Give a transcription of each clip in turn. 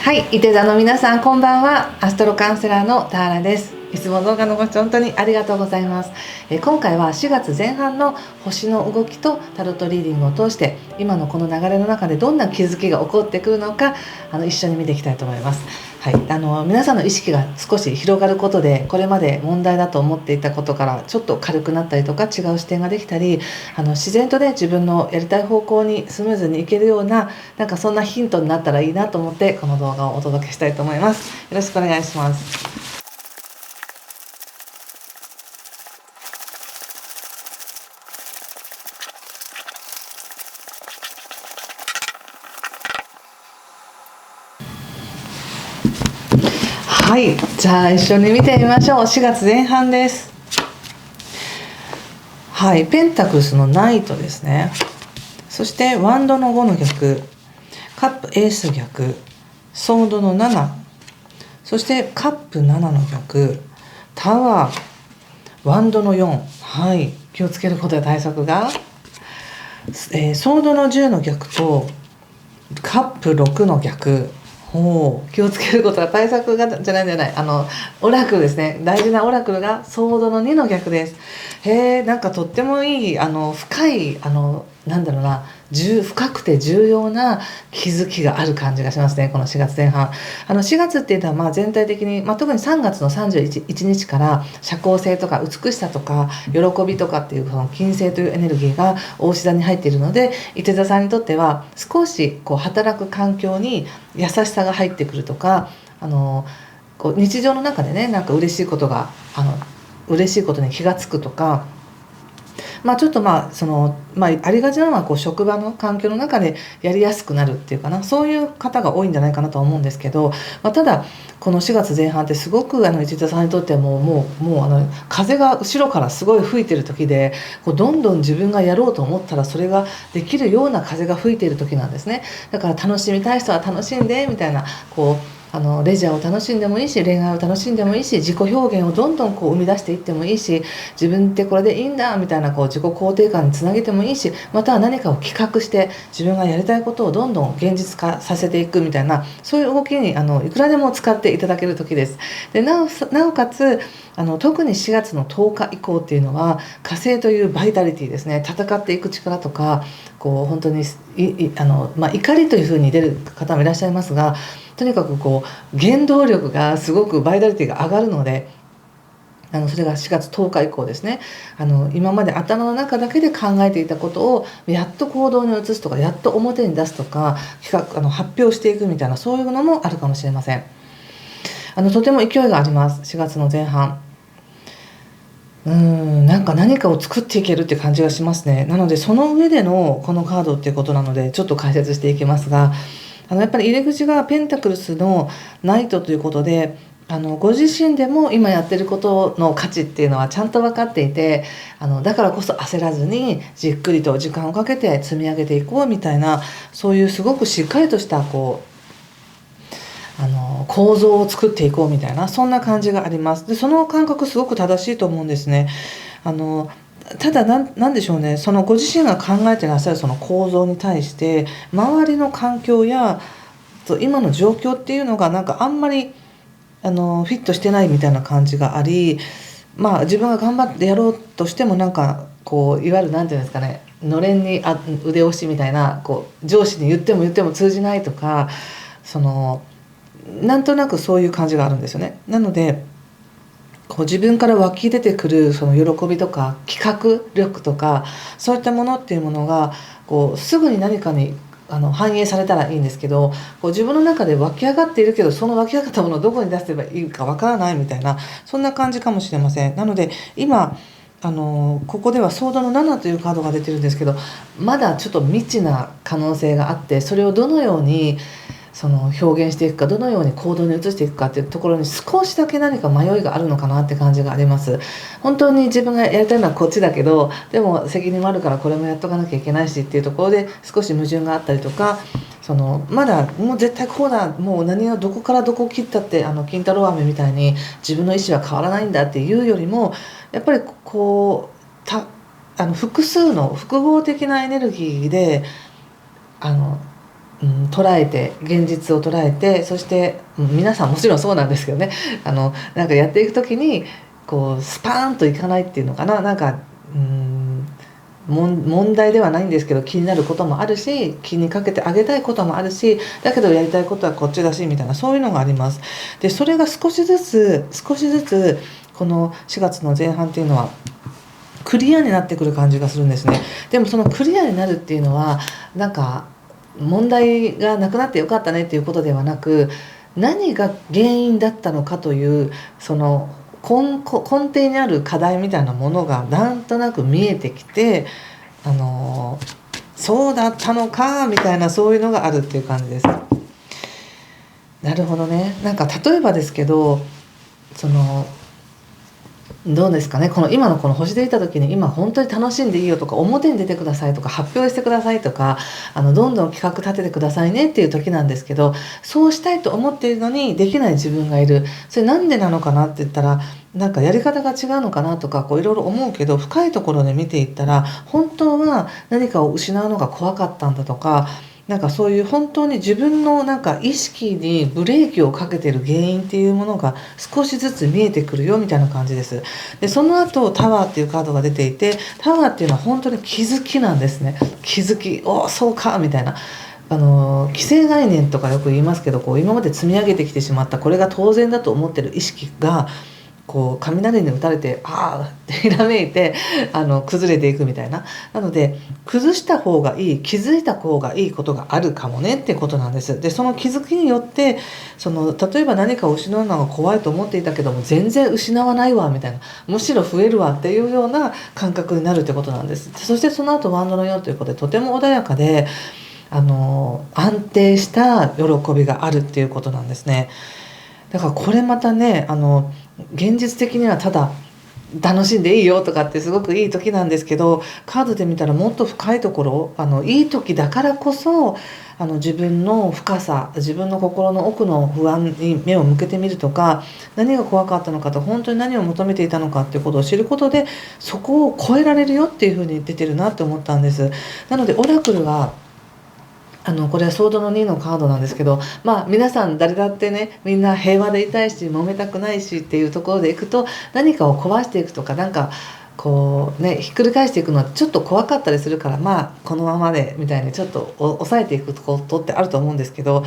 はい、いて座の皆さんこんばんは。アストロカウンセラーの田原です。いつも動画のご視聴本当にありがとうございます。今回は4月前半の星の動きとタロットリーディングを通して今のこの流れの中でどんな気づきが起こってくるのか一緒に見ていきたいと思います。はい、皆さんの意識が少し広がることでこれまで問題だと思っていたことからちょっと軽くなったりとか違う視点ができたり自然とね自分のやりたい方向にスムーズにいけるようなそんなヒントになったらいいなと思ってこの動画をお届けしたいと思います。よろしくお願いします。はい、じゃあ一緒に見てみましょう。4月前半です。はい、ペンタクルスのナイトですね。そしてワンドの5の逆、カップエース逆、ソードの7、そしてカップ7の逆、タワー、ワンドの4。はい、気をつけることや対策が、ソードの10の逆とカップ6の逆。気をつけることは対策がじゃないオラクルですね。大事なオラクルがソードの2の逆です。とってもいい深い深くて重要な気づきがある感じがしますね。この4月前半4月っていうのは全体的に、特に3月の31日から社交性とか美しさとか喜びとかっていうその金星というエネルギーが大志座に入っているので、いて座さんにとっては少し働く環境に優しさが入ってくるとか日常の中でね嬉しいことが嬉しいことに気がつくとか、ちょっとありがちなのは職場の環境の中でやりやすくなるっていうかな、そういう方が多いんじゃないかなとは思うんですけど、ただこの4月前半ってすごく市田さんにとってはもう風が後ろからすごい吹いてる時でどんどん自分がやろうと思ったらそれができるような風が吹いている時なんですね。だから楽しみたい人は楽しんでみたいなレジャーを楽しんでもいいし恋愛を楽しんでもいいし自己表現をどんどん生み出していってもいいし、自分ってこれでいいんだみたいな自己肯定感につなげてもいいし、または何かを企画して自分がやりたいことをどんどん現実化させていくみたいな、そういう動きにいくらでも使っていただける時です。でなおかつ特に4月の10日以降っていうのは火星というバイタリティですね。戦っていく力とか本当に怒りというふうに出る方もいらっしゃいますが、とにかく原動力がすごくバイタリティが上がるので、それが4月10日以降ですね。今まで頭の中だけで考えていたことをやっと行動に移すとか、やっと表に出すとか、発表していくみたいな、そういうのもあるかもしれません。とても勢いがあります。4月の前半何かを作っていけるって感じがしますね。なのでその上でのこのカードっていうことなのでちょっと解説していきますが、やっぱり入り口がペンタクルスのナイトということで、ご自身でも今やってることの価値っていうのはちゃんと分かっていて、だからこそ焦らずにじっくりと時間をかけて積み上げていこうみたいな、そういうすごくしっかりとした構造を作っていこうみたいな、そんな感じがあります。でその感覚すごく正しいと思うんですね。ただなんでしょうね、そのご自身が考えてらっしゃるその構造に対して周りの環境や今の状況っていうのがあんまりフィットしてないみたいな感じがあり、自分が頑張ってやろうとしてもいわゆるなんていうんですかね、のれんに腕押しみたいな、上司に言っても通じないとか、なんとなくそういう感じがあるんですよね。なので自分から湧き出てくるその喜びとか企画力とか、そういったものっていうものがすぐに何かに反映されたらいいんですけど、自分の中で湧き上がっているけどその湧き上がったものをどこに出せばいいかわからないみたいな、そんな感じかもしれません。なので今ここではソードの7というカードが出てるんですけど、まだちょっと未知な可能性があって、それをどのように表現していくか、どのように行動に移していくかっていうところに少しだけ何か迷いがあるのかなって感じがあります。本当に自分がやりたいのはこっちだけど、でも責任もあるからこれもやっとかなきゃいけないしっていうところで少し矛盾があったりとか、まだもう絶対こうだ、もう何がどこからどこを切ったって金太郎飴みたいに自分の意思は変わらないんだっていうよりも、やっぱり複数の複合的なエネルギーで捉えて、現実を捉えて、そして、皆さんもちろんそうなんですけどね、なんかやっていくときにこうスパーンといかないっていうのかな、なんか問題ではないんですけど、気になることもあるし、気にかけてあげたいこともあるし、だけどやりたいことはこっちだしみたいな、そういうのがあります。でそれが少しずつこの4月の前半っていうのはクリアになってくる感じがするんですね。でもそのクリアになるっていうのはなんか問題がなくなってよかったねっていうことではなく、何が原因だったのかというその根底にある課題みたいなものがなんとなく見えてきて、そうだったのかみたいな、そういうのがあるっていう感じです。なるほどね。なんか例えばですけど、どうですかね、この今のこの星でいた時に、今本当に楽しんでいいよとか、表に出てくださいとか、発表してくださいとか、どんどん企画立ててくださいねっていう時なんですけど、そうしたいと思っているのにできない自分がいる。それなんでなのかなって言ったら、なんかやり方が違うのかなとか、こういろいろ思うけど、深いところで見ていったら、本当は何かを失うのが怖かったんだとか、なんかそういう本当に自分のなんか意識にブレーキをかけてる原因っていうものが少しずつ見えてくるよみたいな感じです。でその後タワーっていうカードが出ていて、タワーっていうのは本当に気づきなんですね。気づき、おそうかみたいな。既成概念とかよく言いますけど、こう今まで積み上げてきてしまったこれが当然だと思ってる意識がこう雷に打たれてああってひらめいて崩れていくみたいな。なので崩した方がいい、気づいた方がいいことがあるかもねっていうことなんです。でその気づきによって例えば何かを失うのが怖いと思っていたけども全然失わないわみたいな、むしろ増えるわっていうような感覚になるってことなんです。そしてその後ワンドの4ということでとても穏やかで安定した喜びがあるっていうことなんですね。だからこれまたね現実的にはただ楽しんでいいよとかってすごくいい時なんですけど、カードで見たらもっと深いところいい時だからこそ自分の深さ、自分の心の奥の不安に目を向けてみるとか、何が怖かったのかと本当に何を求めていたのかっていうことを知ることで、そこを超えられるよっていうふうに出てるなって思ったんです。なのでオラクルはこれはソードの2のカードなんですけど、皆さん誰だってね、みんな平和でいたいし揉めたくないしっていうところでいくと、何かを壊していくとか、なんかこうねひっくり返していくのはちょっと怖かったりするから、このままでみたいにちょっと抑えていくことってあると思うんですけど、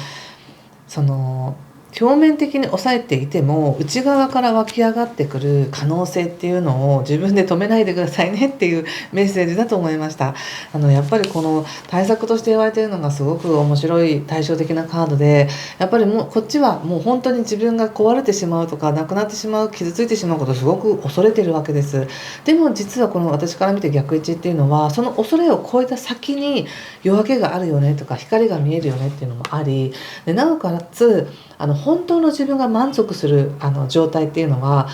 表面的に抑えていても内側から湧き上がってくる可能性っていうのを自分で止めないでくださいねっていうメッセージだと思いました。やっぱりこの対策として言われているのがすごく面白い対照的なカードで、やっぱりもうこっちはもう本当に自分が壊れてしまうとかなくなってしまう、傷ついてしまうことをすごく恐れてるわけです。でも実はこの私から見て逆位置っていうのは、その恐れを超えた先に夜明けがあるよねとか光が見えるよねっていうのもあり、でなおかつ本当の自分が満足する状態っていうのは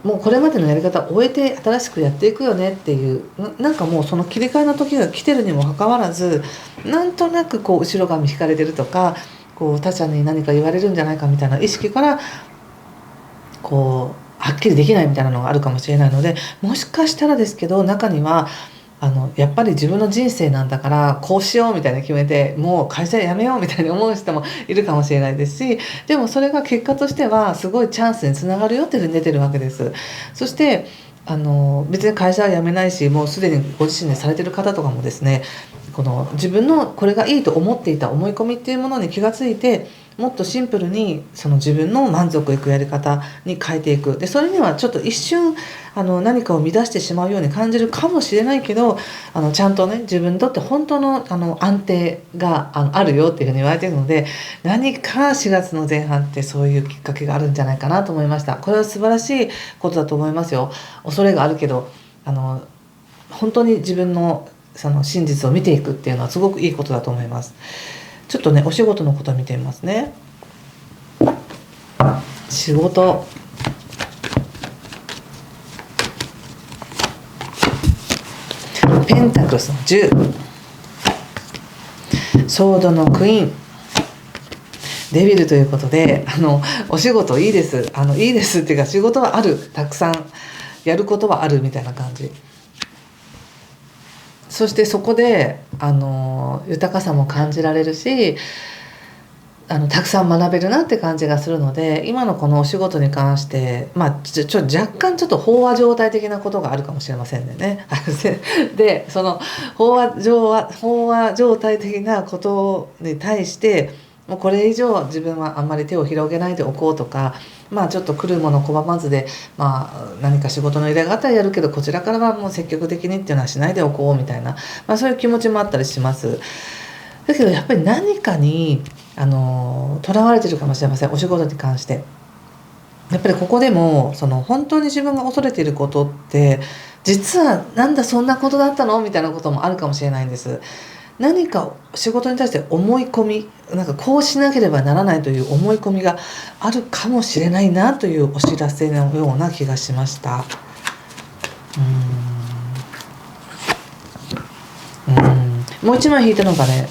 もうこれまでのやり方を終えて新しくやっていくよねっていう、なんかもうその切り替えの時が来てるにもかかわらず、なんとなくこう後ろ髪引かれてるとか、こう他者に何か言われるんじゃないかみたいな意識からこうはっきりできないみたいなのがあるかもしれないので、もしかしたらですけど中にはやっぱり自分の人生なんだからこうしようみたいな決めて、もう会社辞めようみたいに思う人もいるかもしれないですし、でもそれが結果としてはすごいチャンスにつながるよっていうふうに出てるわけです。そして別に会社は辞めないし、もうすでにご自身でされてる方とかもですね、この自分のこれがいいと思っていた思い込みっていうものに気がついて、もっとシンプルにその自分の満足いくやり方に変えていく。でそれにはちょっと一瞬何かを乱してしまうように感じるかもしれないけど、ちゃんとね自分にとって本当の安定があるよっていうふうに言われているので、何か4月の前半ってそういうきっかけがあるんじゃないかなと思いました。これは素晴らしいことだと思いますよ。恐れがあるけど本当に自分のその真実を見ていくっていうのはすごくいいことだと思います。ちょっとねお仕事のことを見てみますね。仕事、ペンタクルスの10、ソードのクイーン、デビルということでお仕事いいです。いいですっていうか、仕事はある、たくさんやることはあるみたいな感じ。そしてそこで豊かさも感じられるし、たくさん学べるなって感じがするので、今のこのお仕事に関して、若干ちょっと飽和状態的なことがあるかもしれませんね。でその飽和状態的なことに対してもうこれ以上自分はあんまり手を広げないでおこうとか、ちょっと来るもの拒まずで、何か仕事の依頼があったらやるけどこちらからはもう積極的にっていうのはしないでおこうみたいな、そういう気持ちもあったりします。だけどやっぱり何かにとらわれてるかもしれません、お仕事に関して。やっぱりここでも本当に自分が恐れていることって実はなんだそんなことだったのみたいなこともあるかもしれないんです。何か仕事に対して思い込み、なんかこうしなければならないという思い込みがあるかもしれないなというお知らせのような気がしました。もう一枚引いたのがね、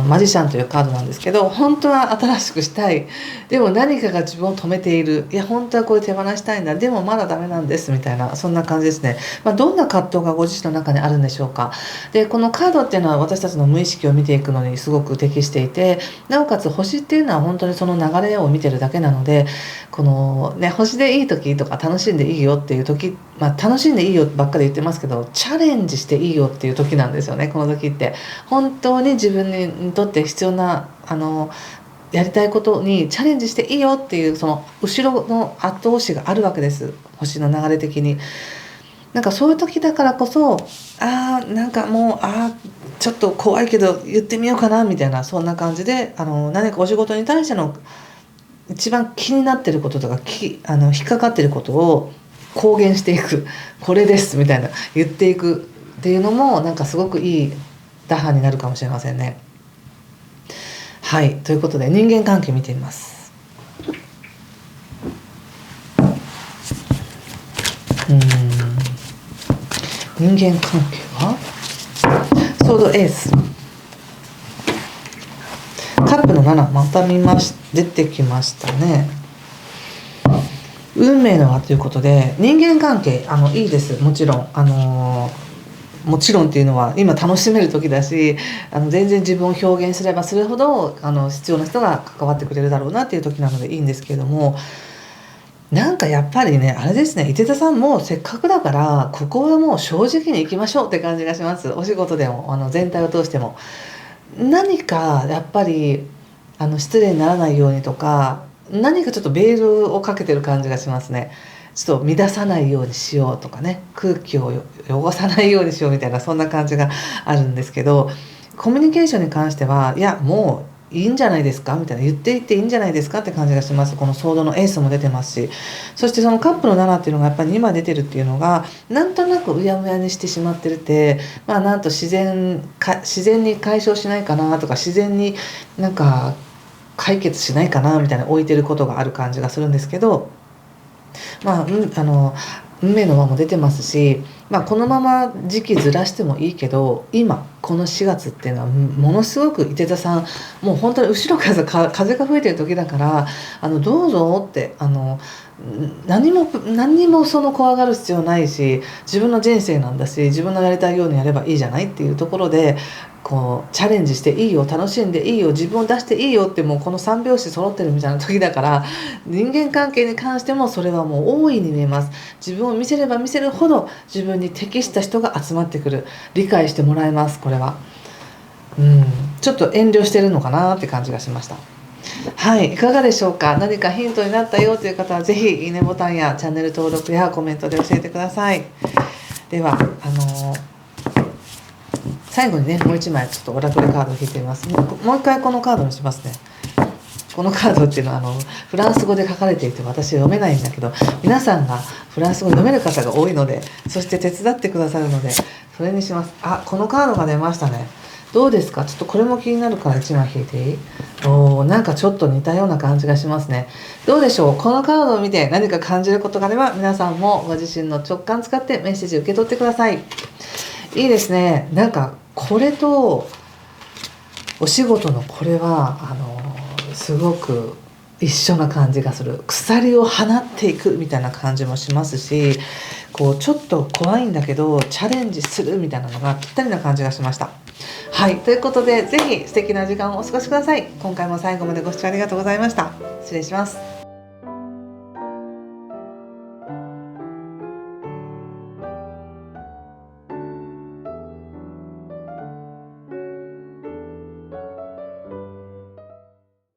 マジシャンというカードなんですけど、本当は新しくしたい、でも何かが自分を止めている、いや本当はこれ手放したいんだ、でもまだダメなんですみたいな、そんな感じですね。どんな葛藤がご自身の中にあるんでしょうか。でこのカードっていうのは私たちの無意識を見ていくのにすごく適していて、なおかつ星っていうのは本当にその流れを見てるだけなので、このね、星でいい時とか楽しんでいいよっていう時、楽しんでいいよばっかり言ってますけど、チャレンジしていいよっていう時なんですよね、この時って。本当に自分にとって必要なやりたいことにチャレンジしていいよっていう、その後ろの後押しがあるわけです、星の流れ的に。なんかそういう時だからこそ、なんかもうちょっと怖いけど言ってみようかなみたいな、そんな感じで何かお仕事に対しての一番気になってることとか引っかかってることを公言していく、これですみたいな言っていくっていうのもなんかすごくいい打破になるかもしれませんね。はい、ということで人間関係見てみます。人間関係はソードエース、カップの7、また出てきましたね。運命の輪ということで、人間関係いいです、もちろんもちろんっていうのは今楽しめる時だし、全然自分を表現すればするほど必要な人が関わってくれるだろうなっていう時なのでいいんですけれども、なんかやっぱりね、あれですね、伊手座さんもせっかくだからここはもう正直に行きましょうって感じがします。お仕事でも全体を通しても何かやっぱり失礼にならないようにとか、何かちょっとベールをかけてる感じがしますね。ちょっと乱さないようにしようとかね、空気を汚さないようにしようみたいな、そんな感じがあるんですけど、コミュニケーションに関してはいやもういいんじゃないですかみたいな、言っていっていいんじゃないですかって感じがします。このソードのエースも出てますし、そしてそのカップの7っていうのがやっぱり今出てるっていうのがなんとなくうやむやにしてしまってるって、なんと自然に解消しないかなとか、自然になんか解決しないかなみたいな置いてることがある感じがするんですけど、運命の輪も出てますし、このまま時期ずらしてもいいけど、今この4月っていうのはものすごく伊手座さん、もう本当に後ろから風が吹いてる時だから、どうぞって何もその怖がる必要ないし、自分の人生なんだし、自分のやりたいようにやればいいじゃないっていうところで、こうチャレンジしていいよ、楽しんでいいよ、自分を出していいよって、もうこの3拍子揃ってるみたいな時だから、人間関係に関してもそれはもう大いに見えます。自分を見せれば見せるほど自分に適した人が集まってくる、理解してもらえます。これはちょっと遠慮してるのかなって感じがしました。はい、いかがでしょうか。何かヒントになったよという方はぜひいいねボタンやチャンネル登録やコメントで教えてください。では最後にね、もう一枚ちょっとオラクルカードを引いてみます。もう一回このカードにしますね。このカードっていうのはフランス語で書かれていて私読めないんだけど、皆さんがフランス語読める方が多いので、そして手伝ってくださるのでそれにします。このカードが出ましたね。どうですか。ちょっとこれも気になるから1枚引いていい？なんかちょっと似たような感じがしますね。どうでしょう。このカードを見て何か感じることがあれば、皆さんもご自身の直感使ってメッセージ受け取ってください。いいですね。なんかこれとお仕事のこれはすごく一緒な感じがする。鎖を放っていくみたいな感じもしますし、こうちょっと怖いんだけどチャレンジするみたいなのがぴったりな感じがしました。はい、ということでぜひ素敵な時間をお過ごしください。今回も最後までご視聴ありがとうございました。失礼します。